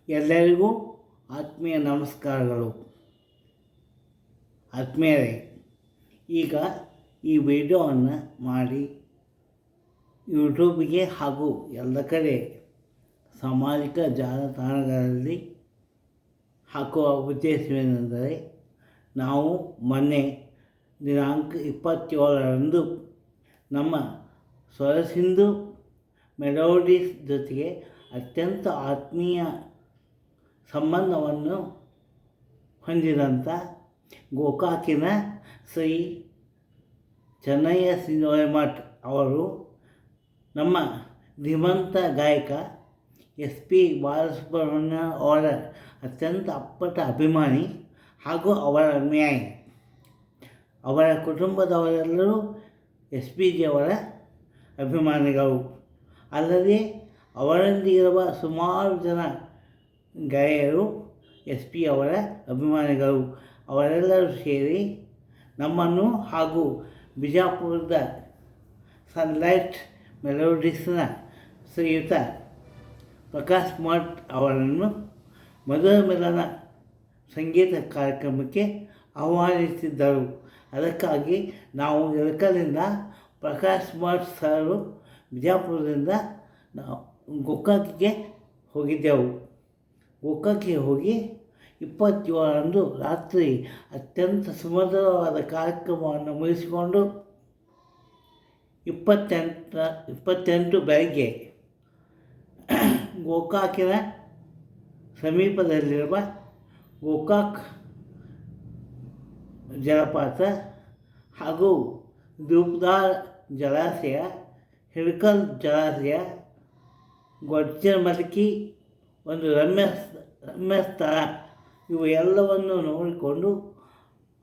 ಎಲ್ಲರಿಗೂ ಆತ್ಮೀಯ ನಮಸ್ಕಾರಗಳು. ಆತ್ಮೀಯರೇ, ಈಗ ಈ ವಿಡಿಯೋವನ್ನು ಮಾಡಿ ಯೂಟ್ಯೂಬ್ಗೆ ಹಾಗೂ ಎಲ್ಲ ಕಡೆ ಸಾಮಾಜಿಕ ಜಾಲತಾಣಗಳಲ್ಲಿ ಹಾಕುವ ಉದ್ದೇಶವೇನೆಂದರೆ, ನಾವು ಮೊನ್ನೆ ದಿನಾಂಕ 27ರಂದು ನಮ್ಮ ಸ್ವರಸಿಂಧು ಮೆಲೋಡಿಸ್ ಜೊತೆಗೆ ಅತ್ಯಂತ ಆತ್ಮೀಯ ಸಂಬಂಧವನ್ನು ಹೊಂದಿದಂಥ ಗೋಕಾಕಿನ ಶ್ರೀ ಚೆನ್ನಯ್ಯ ಶ್ರೀನಿವಾಸ ಅವರು ನಮ್ಮ ಧೀಮಂತ ಗಾಯಕ SP ಬಾಲಸುಬ್ರಹ್ಮಣ್ಯ ಅವರ ಅತ್ಯಂತ ಅಪ್ಪಟ ಅಭಿಮಾನಿ ಹಾಗೂ ಅವರ ಅನುಯಾಯಿ. ಅವರ ಕುಟುಂಬದವರೆಲ್ಲರೂ SP ಜಿಯವರ ಅಭಿಮಾನಿಗಳು. ಅಲ್ಲದೆ ಅವರೊಂದಿಗಿರುವ ಸುಮಾರು ಜನ ಗೆಳೆಯರು SP ಅವರ ಅಭಿಮಾನಿಗಳು. ಅವರೆಲ್ಲರೂ ಸೇರಿ ನಮ್ಮನ್ನು ಹಾಗೂ ಬಿಜಾಪುರದ ಸನ್ಲೈಟ್ ಮೆಲೋಡಿಸ್ನ ಶ್ರೀಯುತ ಪ್ರಕಾಶ್ ಮಠ್ ಅವರನ್ನು ಮಧುರ ಮಿಲನ ಸಂಗೀತ ಕಾರ್ಯಕ್ರಮಕ್ಕೆ ಆಹ್ವಾನಿಸಿದ್ದರು. ಅದಕ್ಕಾಗಿ ನಾವು ಇಳಕಲಿಂದ ಪ್ರಕಾಶ್ ಮಠ್ ಸರು ಬಿಜಾಪುರದಿಂದ ನಾವು ಗೋಕಾಕಿಗೆ ಹೋಗಿದ್ದೆವು. ಗೋಕಾಕಿಗೆ ಹೋಗಿ 27ರಂದು ರಾತ್ರಿ ಅತ್ಯಂತ ಸುಮಧುರವಾದ ಕಾರ್ಯಕ್ರಮವನ್ನು ಮುಗಿಸಿಕೊಂಡು 28 ಬೆಳಗ್ಗೆ ಗೋಕಾಕಿನ ಸಮೀಪದಲ್ಲಿರುವ ಗೋಕಾಕ್ ಜಲಪಾತ ಹಾಗೂ ಧೂಪದಾರ್ ಜಲಾಶಯ, ಹಿಡಕಲ್ ಜಲಾಶಯ, ಗೊಜ್ಜಮಲಕಿ ಒಂದು ರಮ್ಯ ಸ್ಥಳ ಇವು ಎಲ್ಲವನ್ನು ನೋಡಿಕೊಂಡು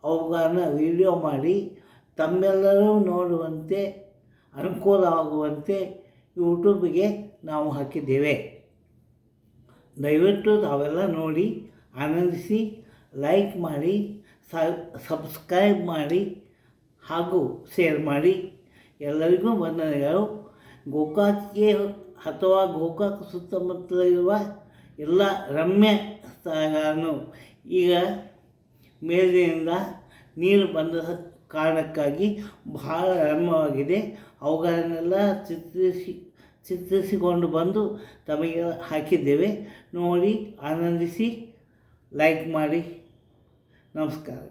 ಅವುಗಳನ್ನು ವಿಡಿಯೋ ಮಾಡಿ ತಮ್ಮೆಲ್ಲರೂ ನೋಡುವಂತೆ ಅನುಕೂಲವಾಗುವಂತೆ ಯೂಟ್ಯೂಬ್ಗೆ ನಾವು ಹಾಕಿದ್ದೇವೆ. ದಯವಿಟ್ಟು ತಾವೆಲ್ಲ ನೋಡಿ ಆನಂದಿಸಿ, ಲೈಕ್ ಮಾಡಿ, ಸಬ್ಸ್ಕ್ರೈಬ್ ಮಾಡಿ ಹಾಗೂ ಶೇರ್ ಮಾಡಿ. ಎಲ್ಲರಿಗೂ ವಂದನೆಗಳು. ಗೋಕಾಕ್ಗೆ ಅಥವಾ ಗೋಕಾಕ್ ಸುತ್ತಮುತ್ತಲಿರುವ ಎಲ್ಲ ರಮ್ಯ ಸ್ಥಳಗಳನ್ನು ಈಗ ಮೇಲಿನಿಂದ ನೀರು ಬಂದ ಕಾರಣಕ್ಕಾಗಿ ಬಹಳ ರಮ್ಯವಾಗಿದೆ. ಅವುಗಳನ್ನೆಲ್ಲ ಚಿತ್ರಿಸಿಕೊಂಡು ಬಂದು ತಮಗೆ ಹಾಕಿದ್ದೇವೆ. ನೋಡಿ ಆನಂದಿಸಿ, ಲೈಕ್ ಮಾಡಿ. ನಮಸ್ಕಾರ.